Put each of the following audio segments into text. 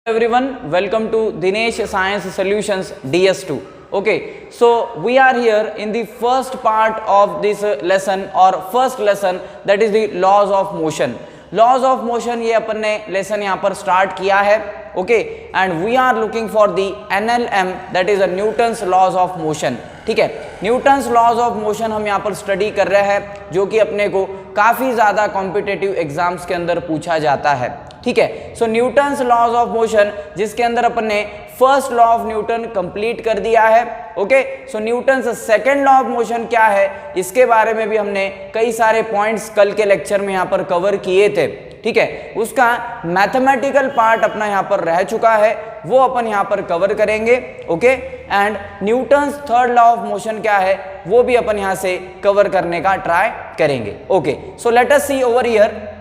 Everyone, welcome to Dinesh Science Solutions DS2. Okay, so we are here in the first part of this lesson or first lesson, that is the laws of motion. Laws of motion ये अपन ने lesson यहाँ पर start किया है. Okay, and we are looking for the NLM, that is a Newton's laws of motion. ठीक है, Newton's laws of motion हम यहाँ पर स्टडी कर रहे हैं, जो कि अपने को काफ़ी ज़्यादा कॉम्पिटिटिव एग्जाम्स के अंदर पूछा जाता है. ठीक है, सो न्यूटन्स लॉज ऑफ मोशन, जिसके अंदर अपन ने first law of Newton complete कर दिया है. Okay, so Newton's second law of motion क्या है, इसके बारे में भी हमने कई सारे पॉइंट्स कल के लेक्चर में यहाँ पर कवर किए थे. ठीक है, उसका मैथमेटिकल पार्ट अपना यहाँ पर रह चुका है, वो अपन यहाँ पर कवर करेंगे. Okay, and Newton's third law of motion क्या है, वो भी अपन यहाँ से कवर करने का ट्राई करेंगे. Okay, so let us see over here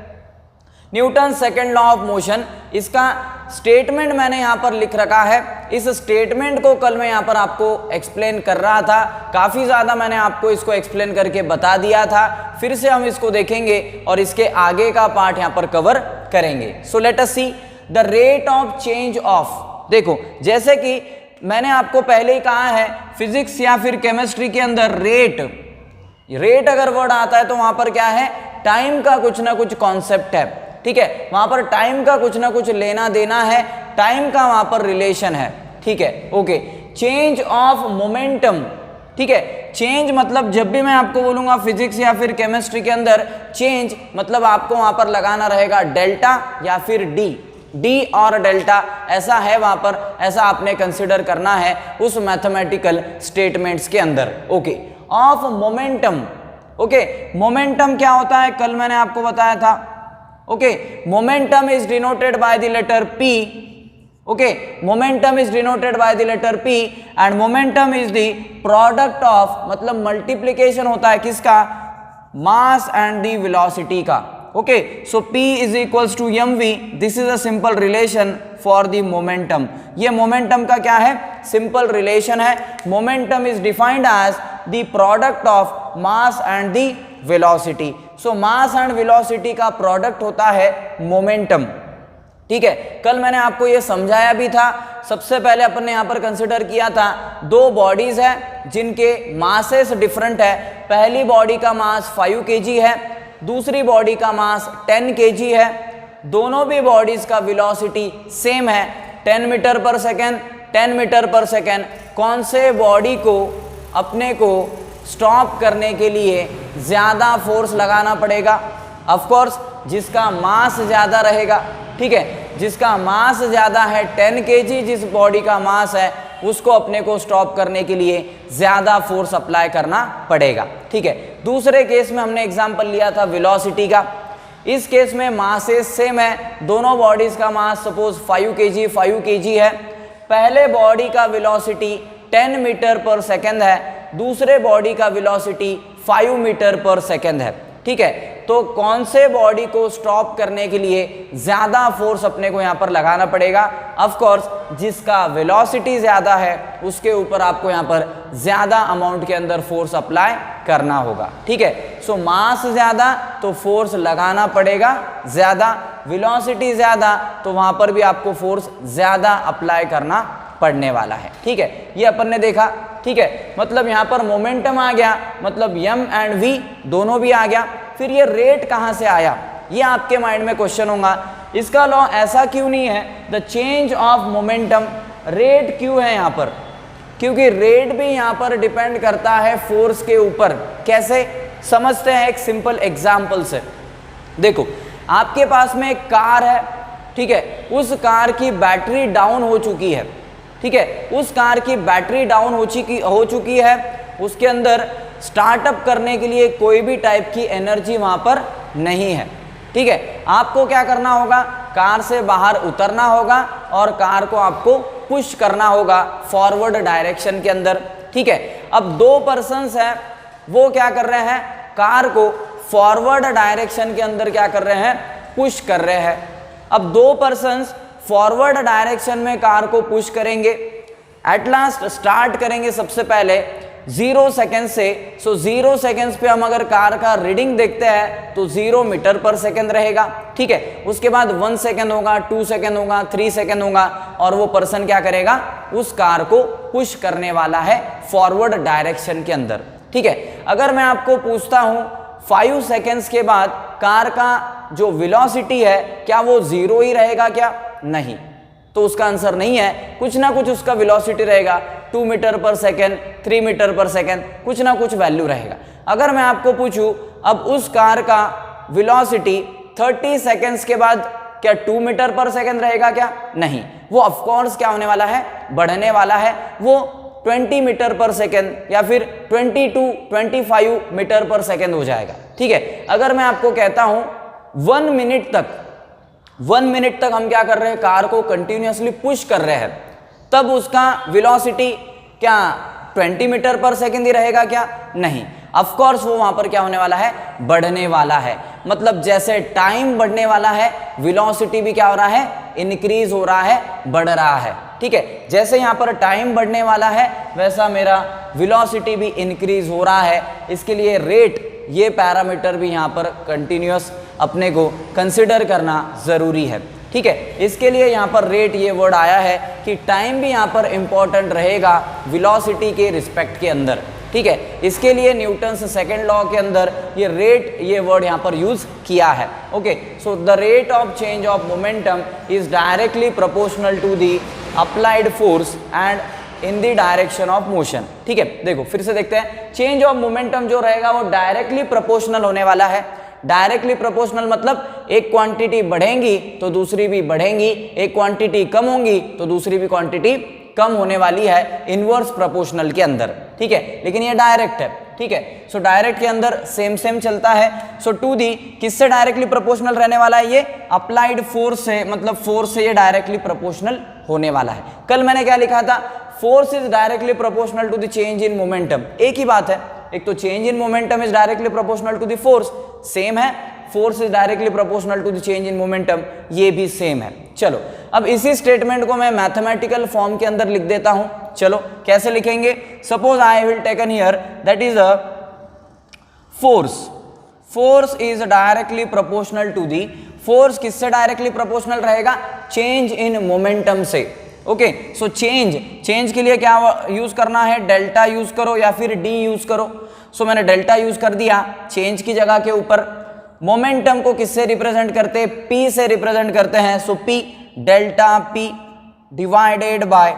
Newton second law of motion. इसका स्टेटमेंट मैंने यहाँ पर लिख रखा है. इस स्टेटमेंट को कल मैं यहाँ पर आपको एक्सप्लेन कर रहा था, काफ़ी ज़्यादा मैंने आपको इसको एक्सप्लेन करके बता दिया था. फिर से हम इसको देखेंगे और इसके आगे का पार्ट यहाँ पर कवर करेंगे. सो let us see the rate of change of. देखो, जैसे कि मैंने आपको पहले ही कहा है, फिजिक्स या फिर केमिस्ट्री के अंदर रेट अगर वर्ड आता है तो वहाँ पर क्या है, टाइम का कुछ ना कुछ कॉन्सेप्ट है. ठीक है, वहां पर टाइम का कुछ ना कुछ लेना देना है, टाइम का वहां पर रिलेशन है. ठीक है, ओके. Change of momentum. ठीक है, चेंज मतलब जब भी मैं आपको बोलूंगा फिजिक्स या फिर केमिस्ट्री के अंदर चेंज, मतलब आपको वहां पर लगाना रहेगा डेल्टा या फिर डी और डेल्टा, ऐसा है वहां पर, ऐसा आपने कंसिडर करना है उस मैथमेटिकल स्टेटमेंट्स के अंदर. Okay, of momentum. Okay, momentum क्या होता है, कल मैंने आपको बताया था. Okay, momentum is denoted by the letter P. Okay, momentum is denoted by the letter P and momentum is the product of, मतलब multiplication होता है किसका, mass and the velocity का. Okay, so P is equals to mv. This is a simple relation for the momentum. ये momentum का क्या है, simple relation है. Momentum is defined as the product of mass and the velocity. So mass and velocity का product होता है momentum. ठीक है, कल मैंने आपको ये समझाया भी था. सबसे पहले अपन ने यहाँ पर कंसिडर किया था दो बॉडीज है जिनके मासेस डिफरेंट है. पहली बॉडी का मास 5 kg है, दूसरी बॉडी का मास 10 kg है. दोनों भी बॉडीज का वेलोसिटी सेम है, 10 मीटर पर सेकेंड, 10 मीटर पर सेकेंड. कौन से बॉडी को अपने को स्टॉप करने के लिए ज़्यादा फोर्स लगाना पड़ेगा? ऑफ कोर्स जिसका मास ज़्यादा रहेगा. ठीक है, जिसका मास ज़्यादा है 10 kg, जिस बॉडी का मास है उसको अपने को स्टॉप करने के लिए ज़्यादा फोर्स अप्लाई करना पड़ेगा. ठीक है, दूसरे केस में हमने एग्जांपल लिया था वेलोसिटी का. इस केस में मासेस सेम है, दोनों बॉडीज़ का मास सपोज 5 kg है. पहले बॉडी का वेलोसिटी 10 मीटर पर सेकेंड है, दूसरे बॉडी का वेलोसिटी 5 मीटर पर सेकेंड है. ठीक है, तो कौन से बॉडी को स्टॉप करने के लिए ज़्यादा फोर्स अपने को यहाँ पर लगाना पड़ेगा? ऑफ कोर्स जिसका वेलोसिटी ज़्यादा है उसके ऊपर आपको यहाँ पर ज़्यादा अमाउंट के अंदर फोर्स अप्लाई करना होगा. ठीक है, सो मास ज़्यादा तो फोर्स लगाना पड़ेगा ज़्यादा, वेलोसिटी ज़्यादा तो वहाँ पर भी आपको फोर्स ज़्यादा अप्लाई करना पड़ने वाला है. ठीक है, ये अपन ने देखा. ठीक है, मतलब यहाँ पर मोमेंटम आ गया, मतलब m एंड v दोनों भी आ गया. फिर ये रेट कहाँ से आया, ये आपके माइंड में क्वेश्चन होगा. इसका लॉ ऐसा क्यों नहीं है, the change of momentum, rate क्यों है यहाँ पर? क्योंकि रेट भी यहाँ पर डिपेंड करता है फोर्स के ऊपर. कैसे समझते हैं, एक सिंपल एग्जाम्पल से. देखो, आपके पास में एक कार है. ठीक है, उस कार की बैटरी डाउन हो चुकी है. ठीक है, उस कार की बैटरी डाउन हो चुकी है, उसके अंदर स्टार्टअप करने के लिए कोई भी टाइप की एनर्जी वहाँ पर नहीं है. ठीक है, आपको क्या करना होगा, कार से बाहर उतरना होगा और कार को आपको पुश करना होगा फॉरवर्ड डायरेक्शन के अंदर. ठीक है, अब दो पर्सन्स हैं, वो क्या कर रहे हैं, कार को फॉरवर्ड डायरेक्शन के अंदर क्या कर रहे हैं, पुश कर रहे हैं. अब दो पर्सन्स फॉरवर्ड डायरेक्शन में कार को पुश करेंगे. एट लास्ट स्टार्ट करेंगे सबसे पहले 0 सेकेंड से, सो 0 सेकेंड्स पे हम अगर कार का रीडिंग देखते हैं तो 0 मीटर पर सेकेंड रहेगा, ठीक है। उसके बाद 1 सेकेंड होगा, 2 सेकेंड होगा, 3 सेकेंड होगा, और वो पर्सन क्या करेगा, उस कार को पुश करने वाला है फॉरवर्ड डायरेक्शन के अंदर, ठीक है। अगर मैं आपको पूछता हूं 5 सेकेंड्स के बाद कार का जो वेलोसिटी है क्या वो 0 ही रहेगा क्या? नहीं, तो उसका आंसर नहीं है, कुछ ना कुछ उसका वेलोसिटी रहेगा, 2 मीटर पर सेकेंड, 3 मीटर पर सेकेंड, कुछ ना कुछ वैल्यू रहेगा। अगर मैं आपको पूछूं अब उस कार का वेलोसिटी 30 सेकेंड्स के बाद क्या 2 मीटर पर सेकेंड रहेगा क्या? नहीं, वो ऑफकोर्स क्या होने वाला है, बढ़ने वाला है, वो 20 मीटर पर सेकेंड या फिर 20 to 25 मीटर पर सेकेंड हो जाएगा, ठीक है। अगर मैं आपको कहता हूं 1 मिनट तक हम क्या कर रहे हैं, कार को कंटिन्यूअसली पुश कर रहे हैं, तब उसका वेलोसिटी क्या 20 मीटर पर सेकेंड ही रहेगा क्या? नहीं, ऑफ कोर्स वो वहां पर क्या होने वाला है, बढ़ने वाला है। मतलब जैसे टाइम बढ़ने वाला है, वेलोसिटी भी क्या हो रहा है, इंक्रीज हो रहा है, बढ़ रहा है, ठीक है। जैसे यहाँ पर टाइम बढ़ने वाला है वैसा मेरा वेलोसिटी भी इंक्रीज हो रहा है। इसके लिए रेट, ये पैरामीटर भी यहाँ पर कंटिन्यूअस अपने को कंसिडर करना जरूरी है, ठीक है। इसके लिए यहाँ पर रेट ये वर्ड आया है कि टाइम भी यहाँ पर इंपॉर्टेंट रहेगा वेलोसिटी के रिस्पेक्ट के अंदर, ठीक है। इसके लिए न्यूटन्स सेकंड लॉ के अंदर ये रेट, ये वर्ड यहाँ पर यूज किया है, okay. So the rate of change of momentum is directly proportional to the applied force and in the direction of motion, ठीक है। देखो फिर से देखते हैं, चेंज ऑफ मोमेंटम जो रहेगा वो डायरेक्टली प्रोपोर्शनल होने वाला है। डायरेक्टली प्रोपोर्शनल मतलब एक क्वांटिटी बढ़ेगी तो दूसरी भी बढ़ेगी, एक क्वांटिटी कम होगी तो दूसरी भी क्वांटिटी कम होने वाली है इनवर्स प्रोपोर्शनल के अंदर, ठीक है। लेकिन ये डायरेक्ट है, ठीक है। सो डायरेक्ट के अंदर सेम चलता है। सो टू दी किससे डायरेक्टली प्रोपोर्शनल रहने वाला है, ये अप्लाइड फोर्स से, मतलब फोर्स से ये डायरेक्टली प्रोपोर्शनल होने वाला है। कल मैंने क्या लिखा था, force is directly proportional to the change in momentum, एक ही बात है। एक तो change in momentum is directly proportional to the force, same है। Force is directly proportional to the change in momentum, ये भी सेम है। चलो अब इसी स्टेटमेंट को मैं मैथमेटिकल फॉर्म के अंदर लिख देता हूं। चलो कैसे लिखेंगे, suppose I will taken here that is a force is directly proportional to the, force किससे डायरेक्टली प्रोपोर्शनल रहेगा, चेंज इन मोमेंटम से, ओके। सो चेंज के लिए क्या यूज करना है, डेल्टा यूज करो या फिर डी यूज करो। सो मैंने डेल्टा यूज कर दिया चेंज की जगह के ऊपर। मोमेंटम को किससे रिप्रेजेंट करते हैं, पी से रिप्रेजेंट करते हैं। So P delta P divided by,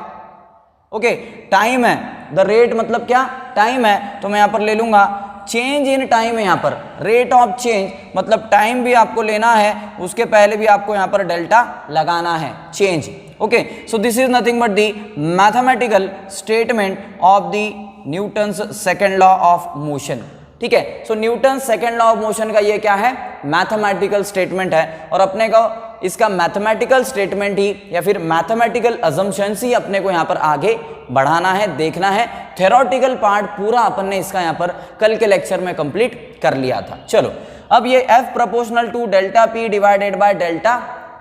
okay, time है, द रेट मतलब क्या, टाइम है, तो मैं यहां पर ले लूंगा चेंज इन टाइम है, यहाँ पर रेट ऑफ चेंज मतलब टाइम भी आपको लेना है, उसके पहले भी आपको यहाँ पर डेल्टा लगाना है, change, okay. So this is nothing but the mathematical statement of the Newton's second law of motion, ठीक है। So Newton second law of motion का ये क्या है, मैथमेटिकल स्टेटमेंट है, और अपने को इसका मैथमेटिकल स्टेटमेंट ही या फिर मैथमेटिकल अजम्पशंस ही अपने को यहाँ पर आगे बढ़ाना है, देखना है। थ्योरेटिकल पार्ट पूरा अपन ने इसका यहाँ पर कल के लेक्चर में कंप्लीट कर लिया था। चलो अब ये F proportional to delta P divided by delta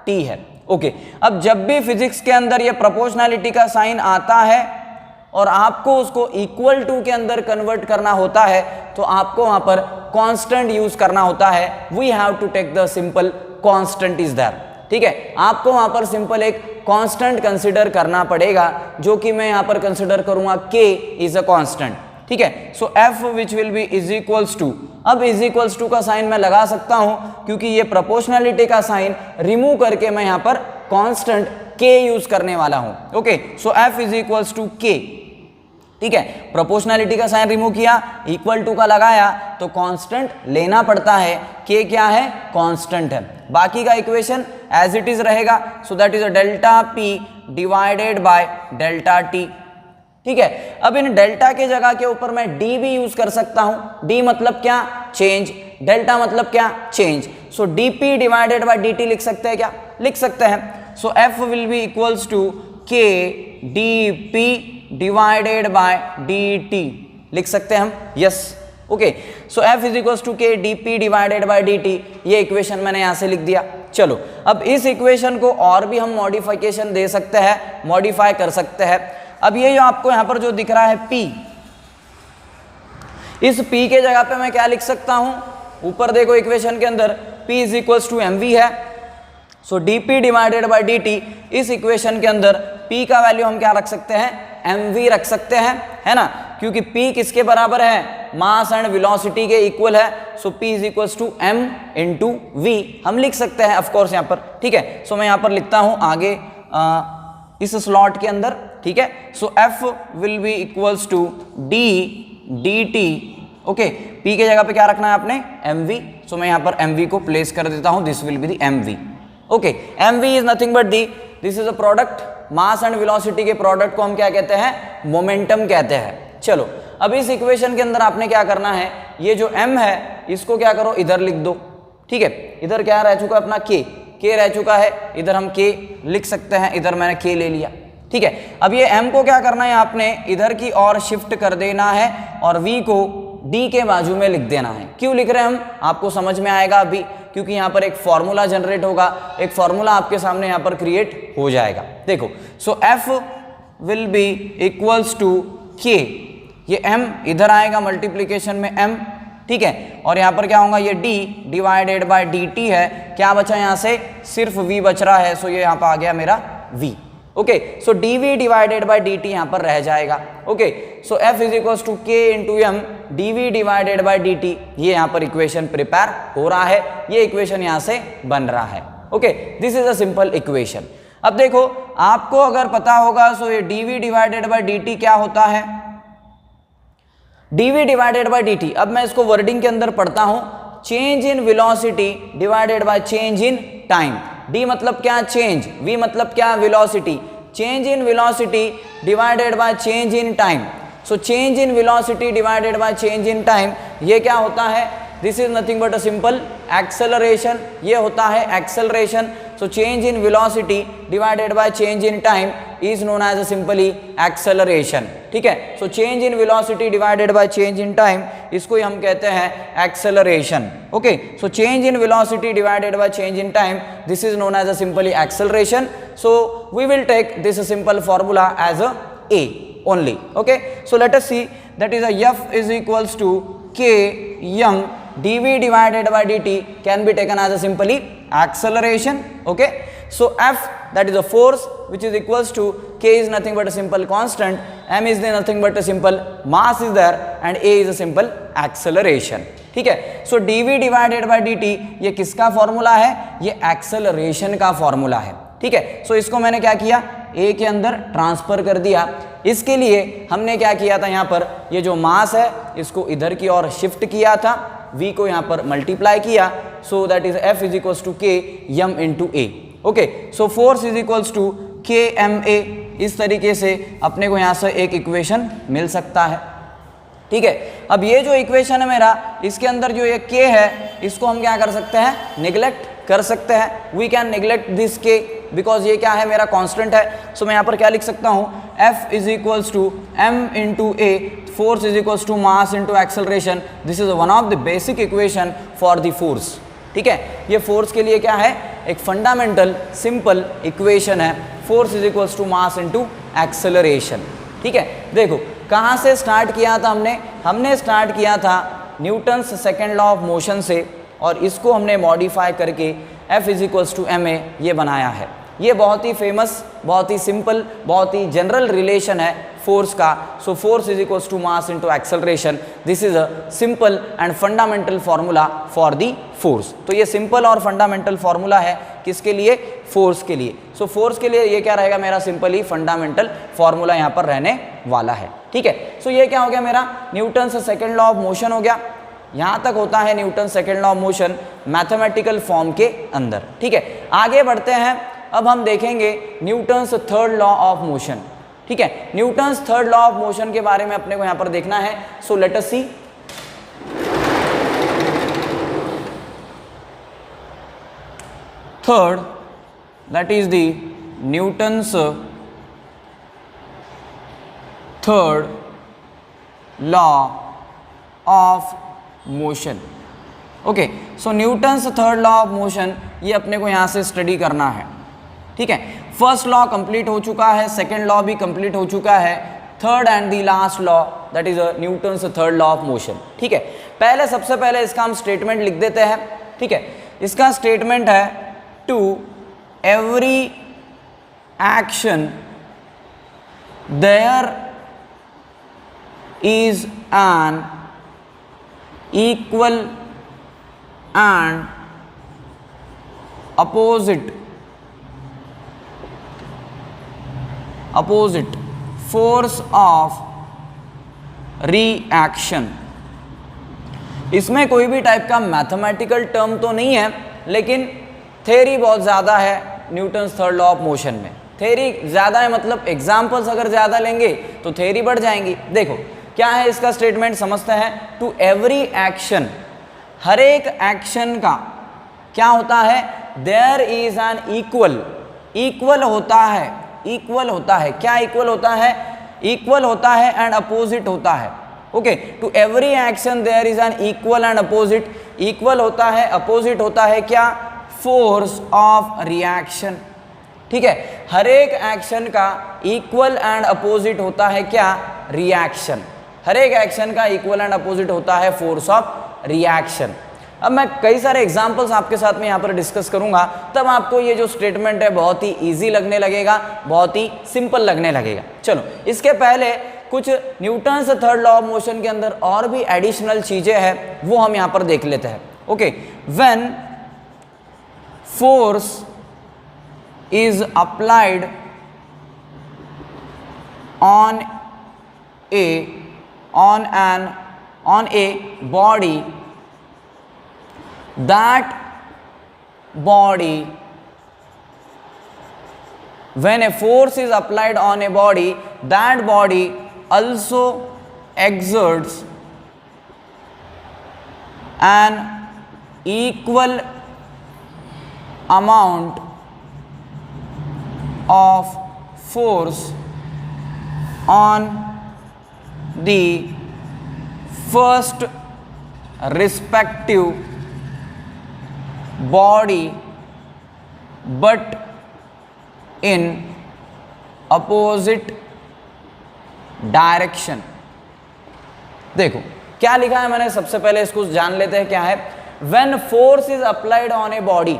T है, ओके। अब जब भी फिजिक्स के अंदर ये प्रोपोर्शनलिटी का साइन आता है और आपको उसको इक्वल टू के अंदर कन्वर्ट करना होता है तो आपको वहां पर कांस्टेंट यूज करना होता है। We have to take the simple constant is there, ठीक है। आपको वहां पर सिंपल एक कांस्टेंट कंसीडर करना पड़ेगा, जो कि मैं यहां पर कंसीडर करूंगा k इज अ कांस्टेंट, ठीक है। So f which will be is equals to, अब इज इक्वल्स टू का साइन मैं लगा सकता हूं क्योंकि ये प्रोपोर्शनलिटी का साइन रिमूव करके मैं यहां पर कांस्टेंट k यूज करने वाला हूं, okay. So f is equals to k, ठीक है। प्रोपोर्शनलिटी का साइन रिमूव किया, इक्वल टू का लगाया तो कांस्टेंट लेना पड़ता है, k क्या है, कांस्टेंट है। बाकी का इक्वेशन एज इट इज रहेगा। सो that is a delta p divided by delta t, ठीक है। अब इन डेल्टा के जगह के ऊपर मैं d भी यूज कर सकता हूं। d मतलब क्या, चेंज, डेल्टा मतलब क्या, change. So dp divided by dt लिख सकते हैं क्या, लिख सकते हैं। So f will be equals to k dp divided by dt लिख सकते हैं हम, yes, okay. So f is equals to k dp divided by dt, ये इक्वेशन मैंने यहां से लिख दिया। चलो अब इस इक्वेशन को और भी हम मॉडिफिकेशन दे सकते हैं, मॉडिफाई कर सकते हैं। अब ये जो आपको यहां पर जो दिख रहा है p, इस P के जगह पे मैं क्या लिख सकता हूं, ऊपर देखो इक्वेशन के अंदर P is equals to mv है, so dp divided by dt, इस इक्वेशन के अंदर P का वैल्यू हम क्या रख सकते हैं, mv रख सकते हैं, है ना, क्योंकि P किसके बराबर है, मास एंड वेलोसिटी के इक्वल है, so P is equals to m into v हम लिख सकते हैं ऑफकोर्स यहाँ पर, ठीक है। सो मैं यहाँ पर लिखता हूँ आगे इस स्लॉट के अंदर, ठीक है। So F will be equals to d dt, okay, P के जगह पे क्या रखना है आपने, mv, सो मैं यहाँ पर mv को प्लेस कर देता हूँ, this will be the mv, okay. mv is nothing but the, this is a product, mass and velocity के प्रोडक्ट को हम क्या कहते हैं, मोमेंटम कहते हैं। चलो अब इस इक्वेशन के अंदर आपने क्या करना है, ये जो m है इसको क्या करो, इधर लिख दो, ठीक है। इधर क्या रह चुका है अपना k रह चुका है, इधर हम k लिख सकते हैं, इधर मैंने k ले लिया, ठीक है। अब ये m को क्या करना है, आपने इधर की ओर शिफ्ट कर देना है और v को d के बाजू में लिख देना है। क्यों लिख रहे हैं हम, आपको समझ में आएगा अभी, क्योंकि यहाँ पर एक फॉर्मूला जनरेट होगा, एक फॉर्मूला आपके सामने यहाँ पर क्रिएट हो जाएगा। देखो, so F will be equals to k, ये m इधर आएगा मल्टीप्लीकेशन में m, ठीक है, और यहाँ पर क्या होगा, ये d डिवाइडेड बाय dt है, क्या बचा यहाँ से, सिर्फ v बच रहा है, सो ये यहाँ पर आ गया मेरा v, okay. So dv divided by dt यहाँ पर रह जाएगा, okay. So F is equals to k into m dv divided by dt, ये यहाँ पर इक्वेशन प्रिपेयर हो रहा है, ये इक्वेशन यहाँ से बन रहा है, okay. This is a simple equation. अब देखो आपको अगर पता होगा, सो ये dv डिवाइडेड बाय dt क्या होता है, dv डिवाइडेड बाय dt, अब मैं इसको वर्डिंग के अंदर पढ़ता हूं, change in velocity divided by change in time. d मतलब क्या, चेंज, v मतलब क्या, velocity, change in velocity divided by change in time. So change in velocity divided by change in time, ये क्या होता है, this is nothing but a simple acceleration, ये होता है acceleration. So change in velocity divided by change in time is known as a simply acceleration, ठीक है। सो change in velocity divided by change in time, इसको ही हम कहते हैं acceleration, okay. So change in velocity divided by change in time, this is known as a simply acceleration. So we will take this simple formula as a a only, okay. So let us see, that is a F is equals to k m dv divided by dt can be taken as a simply acceleration, okay. So F, that is a force, which is equals to k is nothing but a simple constant, m is nothing but a simple mass is there, and a is a simple acceleration, ठीक है। सो dv divided by dt ये किसका formula है, ये acceleration का formula है, ठीक है। सो इसको मैंने क्या किया, a के अंदर ट्रांसफर कर दिया। इसके लिए हमने क्या किया था, यहाँ पर ये जो मास है इसको इधर की ओर शिफ्ट किया था, v को यहाँ पर मल्टीप्लाई किया, so that is F is equals to k m into a, okay. So force is equals to k m a, इस तरीके से अपने को यहाँ से एक इक्वेशन मिल सकता है, ठीक है। अब ये जो इक्वेशन है मेरा, इसके अंदर जो ये k है इसको हम क्या कर सकते हैं, निगलेक्ट कर सकते हैं, we can neglect this k because ये क्या है, मेरा कांस्टेंट है। सो मैं यहाँ पर क्या लिख सकता हूँ, F is equals to m into a, force is equals to mass into acceleration, this is one of the basic equation for the force, ठीक है। ये फोर्स के लिए क्या है, एक फंडामेंटल सिंपल इक्वेशन है, force is equals to mass into acceleration, ठीक है। देखो कहाँ से स्टार्ट किया था हमने स्टार्ट किया था Newton's second law of motion से, और इसको हमने मॉडिफाई करके F is equals to ma ये बनाया है। ये बहुत ही फेमस, बहुत ही सिंपल, बहुत ही जनरल रिलेशन है फोर्स का। So force is equals to mass into acceleration, this is a simple and fundamental formula for the force. तो ये सिंपल और फंडामेंटल फॉर्मूला है किसके लिए, फोर्स के लिए। सो फोर्स के लिए ये क्या रहेगा, मेरा सिंपली फंडामेंटल फॉर्मूला यहाँ पर रहने वाला है, ठीक है। सो ये क्या हो गया, मेरा Newton's second law of motion हो गया। यहाँ तक होता है Newton second law of motion mathematical form के अंदर, ठीक है। आगे बढ़ते हैं, अब हम देखेंगे Newton's third law of motion, ठीक है। Newton's third law of motion के बारे में अपने को यहाँ पर देखना है। So let us see, third, that is the Newton's third law of motion. Okay, so Newton's third law of motion ये अपने को यहाँ से स्टडी करना है, ठीक है। फर्स्ट लॉ कंप्लीट हो चुका है, सेकेंड लॉ भी कंप्लीट हो चुका है, third and the last law, that is Newton's third law of motion. ठीक है, पहले सबसे पहले इसका हम स्टेटमेंट लिख देते हैं। ठीक है, इसका स्टेटमेंट है to every action there is an equal and opposite force of reaction। इसमें कोई भी टाइप का मैथमेटिकल टर्म तो नहीं है, लेकिन थ्योरी बहुत ज़्यादा है Newton's third law of motion में। थ्योरी ज़्यादा है मतलब एग्जाम्पल्स अगर ज़्यादा लेंगे तो थ्योरी बढ़ जाएंगी। देखो क्या है इसका स्टेटमेंट, समझते हैं। टू एवरी एक्शन, हर एक एक्शन का क्या होता है, there is an equal, equal होता है, इक्वल होता है। क्या इक्वल होता है, इक्वल होता है एंड अपोजिट होता है। Okay, to every action there is an equal and opposite, equal होता है अपोजिट होता है क्या, फोर्स ऑफ रिएक्शन। ठीक है, हर एक एक्शन का इक्वल एंड अपोजिट होता है क्या, रिएक्शन। हर एक एक्शन का इक्वल एंड अपोजिट होता है फोर्स ऑफ रिएक्शन। अब मैं कई सारे एग्जांपल्स आपके साथ में यहाँ पर डिस्कस करूंगा, तब आपको ये जो स्टेटमेंट है बहुत ही इजी लगने लगेगा, बहुत ही सिंपल लगने लगेगा। चलो, इसके पहले कुछ Newton's third law of motion के अंदर और भी एडिशनल चीजें हैं, वो हम यहाँ पर देख लेते हैं। Okay, when force is applied on a body, that body, when a force is applied on a body, that body also exerts an equal amount of force on the first respective body but in opposite direction। देखो क्या लिखा है मैंने, सबसे पहले इसको जान लेते हैं क्या है। when force is applied on a body,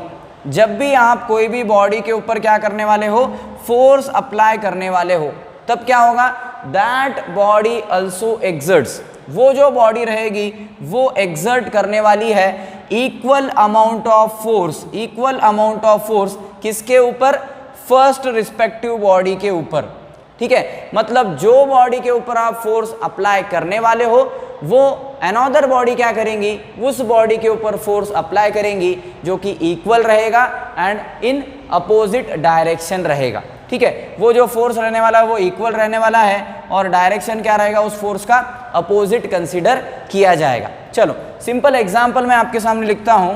जब भी आप कोई भी बॉडी के ऊपर क्या करने वाले हो, फोर्स अप्लाई करने वाले हो, तब क्या होगा, that body also exerts, वो जो बॉडी रहेगी वो एक्सर्ट करने वाली है equal amount of force, equal amount of force किसके ऊपर, फर्स्ट रिस्पेक्टिव बॉडी के ऊपर। ठीक है, मतलब जो बॉडी के ऊपर आप फोर्स अप्लाई करने वाले हो वो अनदर बॉडी क्या करेंगी, उस बॉडी के ऊपर फोर्स अप्लाई करेंगी जो कि इक्वल रहेगा एंड इन अपोजिट डायरेक्शन रहेगा। ठीक है, वो जो फोर्स रहने वाला है वो इक्वल रहने वाला है और डायरेक्शन क्या रहेगा उस फोर्स का, अपोजिट कंसीडर किया जाएगा। चलो सिंपल एग्जांपल मैं आपके सामने लिखता हूं।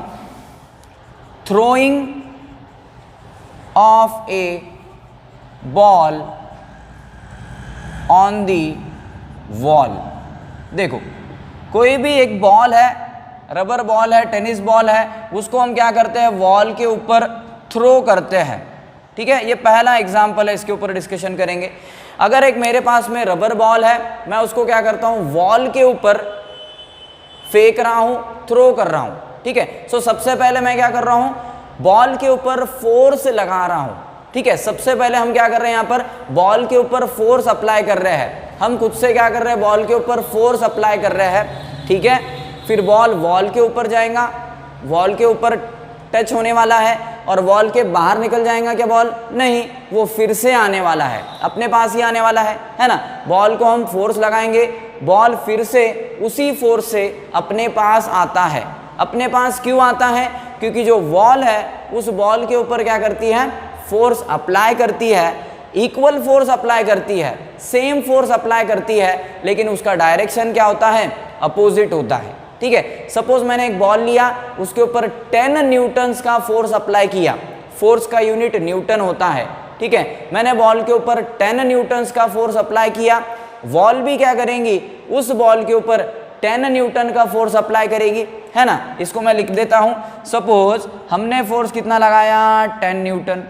Throwing of A ball on the wall. देखो कोई भी एक बॉल है, रबर बॉल है, टेनिस बॉल है, उसको हम क्या करते हैं, वॉल के ऊपर थ्रो करते हैं। ठीक है, ये पहला एग्जाम्पल है, इसके ऊपर डिस्कशन करेंगे। अगर एक मेरे पास में रबर बॉल है, मैं उसको क्या करता हूँ, वॉल के ऊपर फेंक रहा हूँ, थ्रो कर रहा हूँ। ठीक है, सो सबसे पहले मैं क्या कर रहा हूँ, बॉल के ऊपर फोर्स लगा रहा हूँ। ठीक है, सबसे पहले हम क्या कर रहे हैं, यहाँ पर बॉल के ऊपर फोर्स अप्लाई कर रहे हैं। हम खुद से क्या कर रहे हैं, बॉल के ऊपर फोर्स अप्लाई कर रहे हैं। ठीक है, फिर बॉल वॉल के ऊपर जाएगा, वॉल के ऊपर टच होने वाला है और वॉल के बाहर निकल जाएगा क्या बॉल, नहीं, वो फिर से आने वाला है, अपने पास ही आने वाला है ना। बॉल को हम फोर्स लगाएंगे, बॉल फिर से उसी फोर्स से अपने पास आता है। अपने पास क्यों आता है, क्योंकि जो वॉल है उस बॉल के ऊपर क्या करती है, फोर्स अप्लाई करती है, इक्वल फोर्स अप्लाई करती है, सेम फोर्स अप्लाई करती है, लेकिन उसका डायरेक्शन क्या होता है, अपोजिट होता है। ठीक है, सपोज मैंने एक बॉल लिया, उसके ऊपर 10 न्यूटन्स का फोर्स अप्लाई किया, फोर्स का यूनिट न्यूटन होता है। ठीक है, मैंने बॉल के ऊपर 10 न्यूटन्स का फोर्स अप्लाई किया, वॉल भी क्या करेंगी, उस बॉल के ऊपर 10 न्यूटन का फोर्स अप्लाई करेगी, है ना। इसको मैं लिख देता हूं, सपोज हमने फोर्स कितना लगाया, 10 न्यूटन,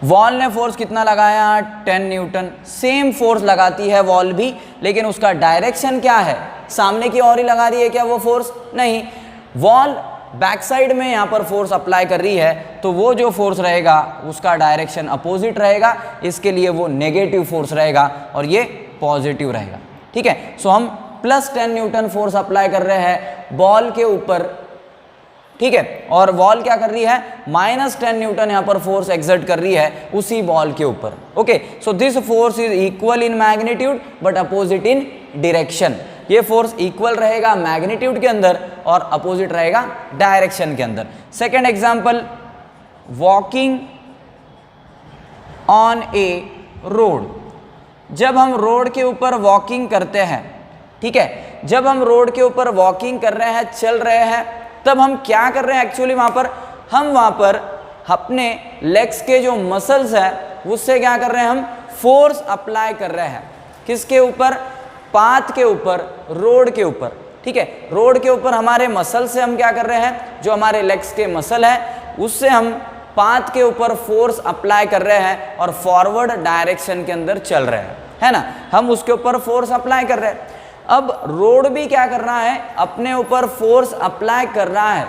वॉल ने फोर्स कितना लगाया, 10 न्यूटन। सेम फोर्स लगाती है वॉल भी, लेकिन उसका डायरेक्शन क्या है, सामने की ओर ही लगा रही है क्या वो फोर्स, नहीं। वॉल बैक साइड में यहाँ पर फोर्स अप्लाई कर रही है, तो वो जो फोर्स रहेगा उसका डायरेक्शन अपोजिट रहेगा, इसके लिए वो नेगेटिव फोर्स रहेगा और ये पॉजिटिव रहेगा। ठीक है, सो हम प्लस 10 न्यूटन फोर्स अप्लाई कर रहे हैं बॉल के ऊपर, ठीक है, और वॉल क्या कर रही है, माइनस 10 न्यूटन यहाँ पर फोर्स एक्सर्ट कर रही है उसी बॉल के ऊपर। Okay, so this force is equal in magnitude but opposite in direction. ये फोर्स इक्वल रहेगा मैग्नीट्यूड के अंदर और अपोजिट रहेगा डायरेक्शन के अंदर। Second example, walking on A road. जब हम रोड के ऊपर वॉकिंग करते हैं, ठीक है, जब हम रोड के ऊपर वॉकिंग कर रहे हैं, चल रहे हैं, तब हम क्या कर रहे हैं एक्चुअली वहाँ पर, हम वहाँ पर अपने लेग्स के जो मसल्स है उससे क्या कर रहे हैं, हम फोर्स अप्लाई कर रहे हैं। किसके ऊपर, पाथ के ऊपर, रोड के ऊपर। ठीक है, रोड के ऊपर हमारे मसल से हम क्या कर रहे हैं, जो हमारे लेग्स के मसल है उससे हम पाथ के ऊपर फोर्स अप्लाई कर रहे हैं और फॉरवर्ड डायरेक्शन के अंदर चल रहे हैं, है ना, हम उसके ऊपर फोर्स अप्लाई कर रहे हैं। अब रोड भी क्या कर रहा है, अपने ऊपर फोर्स अप्लाई कर रहा है,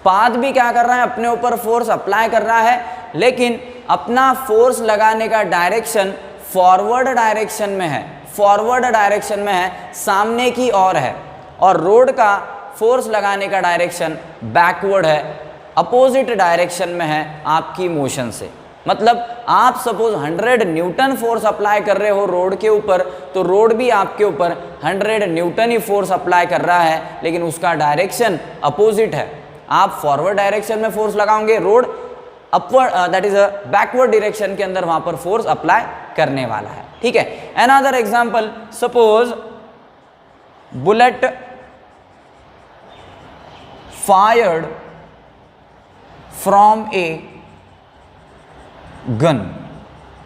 पाथ भी क्या कर रहा है, अपने ऊपर फोर्स अप्लाई कर रहा है, लेकिन अपना फोर्स लगाने का डायरेक्शन फॉरवर्ड डायरेक्शन में है, फॉरवर्ड डायरेक्शन में है, सामने की ओर है, और रोड का फोर्स लगाने का डायरेक्शन बैकवर्ड है, अपोजिट डायरेक्शन में है आपकी मोशन से। मतलब आप सपोज 100 न्यूटन फोर्स अप्लाई कर रहे हो रोड के ऊपर, तो रोड भी आपके ऊपर 100 न्यूटन ही फोर्स अप्लाई कर रहा है, लेकिन उसका डायरेक्शन अपोजिट है। आप फॉरवर्ड डायरेक्शन में फोर्स लगाओगे, road upward that is a backward direction के अंदर वहां पर फोर्स अप्लाई करने वाला है। ठीक है, another example, suppose bullet fired from a gun.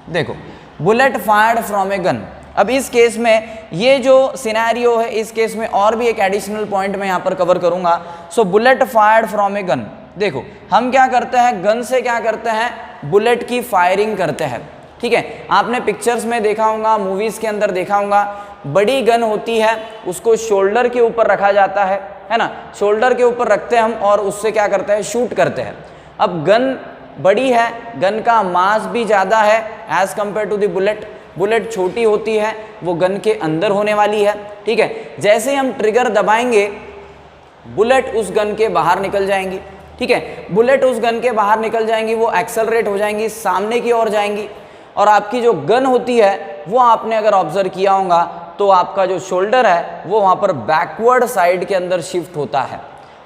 देखो, bullet fired from a gun. अब इस केस में ये जो सिनेरियो है, इस केस में और भी एक एडिशनल पॉइंट मैं यहाँ पर कवर करूंगा। So bullet fired from a gun. देखो, हम क्या करते हैं, गन से क्या करते हैं, बुलेट की फायरिंग करते हैं। ठीक है, आपने पिक्चर्स में देखा होगा, मूवीज के अंदर देखा होगा, बड़ी गन होती है, उसको शोल्डर के ऊपर रखा जाता है ना, शोल्डर के ऊपर रखते हैं हम और उससे क्या करते हैं, शूट करते हैं। अब गन बड़ी है, गन का मास भी ज़्यादा है as compare to the bullet. Bullet छोटी होती है, वो गन के अंदर होने वाली है। ठीक है, जैसे ही हम ट्रिगर दबाएंगे बुलेट उस गन के बाहर निकल जाएंगी। ठीक है, बुलेट उस गन के बाहर निकल जाएंगी, वो एक्सेलरेट हो जाएंगी, सामने की ओर जाएंगी, और आपकी जो गन होती है वो आपने अगर ऑब्जर्व किया होगा तो आपका जो शोल्डर है वो वहाँ पर बैकवर्ड साइड के अंदर शिफ्ट होता है।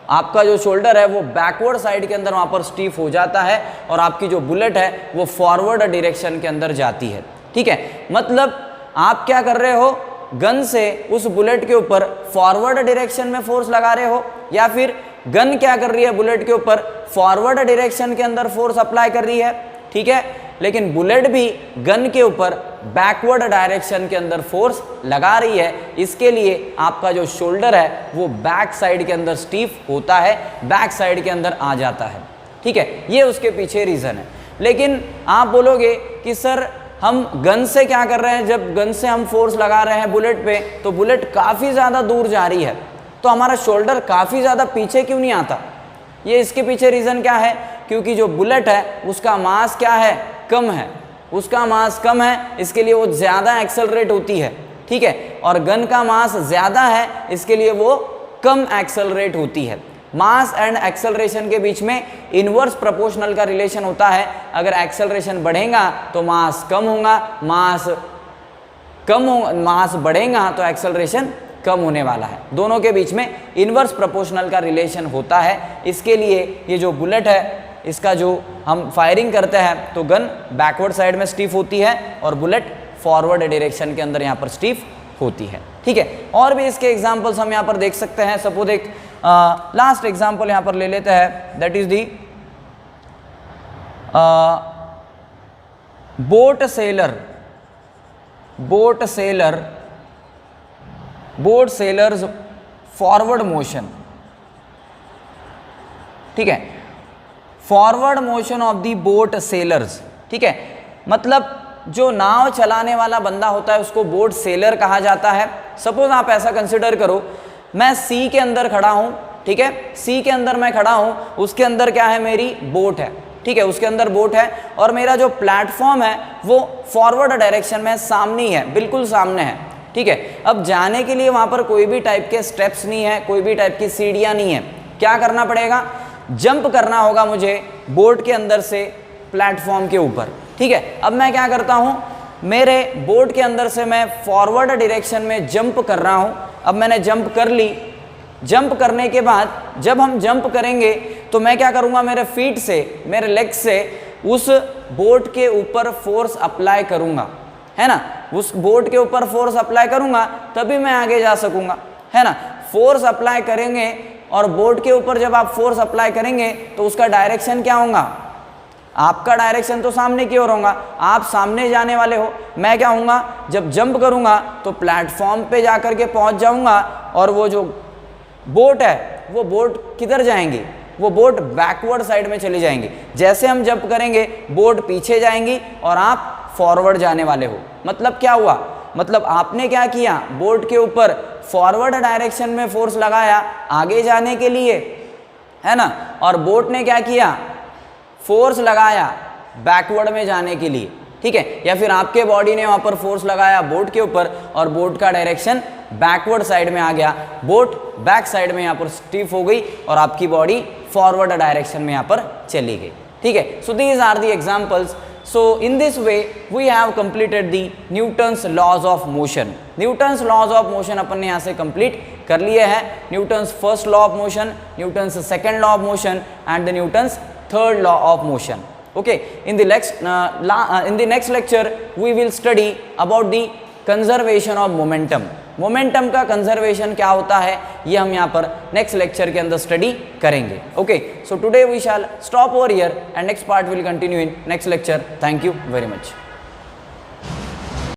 आपका जो शोल्डर है वो बैकवर्ड साइड के अंदर वहाँ पर स्टीफ हो जाता है और आपकी जो बुलेट है वो फॉरवर्ड डायरेक्शन के अंदर जाती है। ठीक है, मतलब आप क्या कर रहे हो, गन से उस बुलेट के ऊपर फॉरवर्ड डायरेक्शन में फोर्स लगा रहे हो, या फिर गन क्या कर रही है, बुलेट के ऊपर फॉरवर्ड डायरेक्शन के अंदर फोर्स अप्लाई कर रही है। ठीक है, लेकिन बुलेट भी गन के ऊपर बैकवर्ड डायरेक्शन के अंदर फोर्स लगा रही है, इसके लिए आपका जो शोल्डर है वो बैक साइड के अंदर स्टीफ होता है, बैक साइड के अंदर आ जाता है। ठीक है, ये उसके पीछे रीज़न है। लेकिन आप बोलोगे कि सर हम गन से क्या कर रहे हैं, जब गन से हम फोर्स लगा रहे हैं बुलेट पे, तो बुलेट काफ़ी ज़्यादा दूर जा रही है, तो हमारा शोल्डर काफ़ी ज़्यादा पीछे क्यों नहीं आता। ये इसके पीछे रीज़न क्या है, क्योंकि जो बुलेट है उसका मास क्या है, कम है, उसका मास कम है, इसके लिए वो ज़्यादा एक्सेलरेट होती है। ठीक है, और गन का मास ज़्यादा है, इसके लिए वो कम एक्सेलरेट होती है। मास एंड एक्सेलरेशन के बीच में इनवर्स प्रोपोर्शनल का रिलेशन होता है। अगर एक्सेलरेशन बढ़ेगा तो मास कम होगा, मास बढ़ेगा तो एक्सेलरेशन कम होने वाला है। दोनों के बीच में इनवर्स प्रोपोर्शनल का रिलेशन होता है। इसके लिए ये जो बुलेट है इसका जो हम फायरिंग करते हैं तो गन बैकवर्ड साइड में स्टीफ होती है और बुलेट फॉरवर्ड डायरेक्शन के अंदर यहाँ पर स्टीफ होती है। ठीक है, और भी इसके एग्जांपल्स हम यहाँ पर देख सकते हैं। सपोज एक लास्ट एग्जांपल यहाँ पर ले लेते हैं, that is the boat sellers forward motion. ठीक है, forward motion of the boat sellers, ठीक है, मतलब जो नाव चलाने वाला बंदा होता है उसको बोट सेलर कहा जाता है। सपोज आप ऐसा कंसिडर करो, मैं सी के अंदर खड़ा हूं, ठीक है, सी के अंदर मैं खड़ा हूं, उसके अंदर क्या है, मेरी बोट है, ठीक है, उसके अंदर बोट है, और मेरा जो प्लेटफॉर्म है वो फॉरवर्ड डायरेक्शन में सामने ही है, बिल्कुल सामने है, ठीक है। अब जाने के लिए वहां पर कोई भी टाइप के स्टेप्स नहीं है, कोई भी टाइप की सीढ़ियां नहीं है, क्या करना पड़ेगा, जंप करना होगा मुझे बोट के अंदर से प्लेटफॉर्म के ऊपर, ठीक है। अब मैं क्या करता हूं, मेरे बोट के अंदर से मैं फॉरवर्ड डायरेक्शन में जंप कर रहा हूं। अब मैंने जंप कर ली, जंप करने के बाद जब हम जंप करेंगे तो मैं क्या करूंगा, मेरे फीट से, मेरे लेग से उस बोट के ऊपर फोर्स अप्लाई करूंगा, है ना, उस बोट के ऊपर फोर्स अप्लाई करूंगा तभी मैं आगे जा सकूंगा, है ना। फोर्स अप्लाई करेंगे और बोट के ऊपर जब आप फोर्स अप्लाई करेंगे तो उसका डायरेक्शन क्या होगा, आपका डायरेक्शन तो सामने की ओर होगा, आप सामने जाने वाले हो। मैं क्या होऊंगा, जब जंप करूंगा तो प्लेटफॉर्म पे जाकर के पहुंच जाऊंगा, और वो जो बोट है वो बोट किधर जाएंगी, वो बोट बैकवर्ड साइड में चली जाएंगी। जैसे हम जंप करेंगे बोट पीछे जाएंगी और आप फॉरवर्ड जाने वाले हो। मतलब क्या हुआ, मतलब आपने क्या किया, बोट के ऊपर फॉरवर्ड डायरेक्शन में फोर्स लगाया आगे जाने के लिए, है ना, और बोट ने क्या किया, फोर्स लगाया बैकवर्ड में जाने के लिए, ठीक है। या फिर आपके बॉडी ने वहां पर फोर्स लगाया बोट के ऊपर और बोट का डायरेक्शन बैकवर्ड साइड में आ गया, बोट बैक साइड में यहाँ पर स्टिफ हो गई और आपकी बॉडी फॉरवर्ड डायरेक्शन में यहाँ पर चली गई, ठीक है। So these are the examples. So in this way we have completed the Newton's laws of motion. Newton's laws of motion अपन ने यहाँ से कंप्लीट कर लिए हैं। Newton's first law of motion, Newton's second law of motion and the Newton's third law of motion. Okay, in the next lecture we will study about the conservation of momentum. Momentum का conservation क्या होता है ये हम यहाँ पर next lecture के अंदर स्टडी करेंगे। Okay, so today we shall stop over here and next part will continue in next lecture. Thank you very much.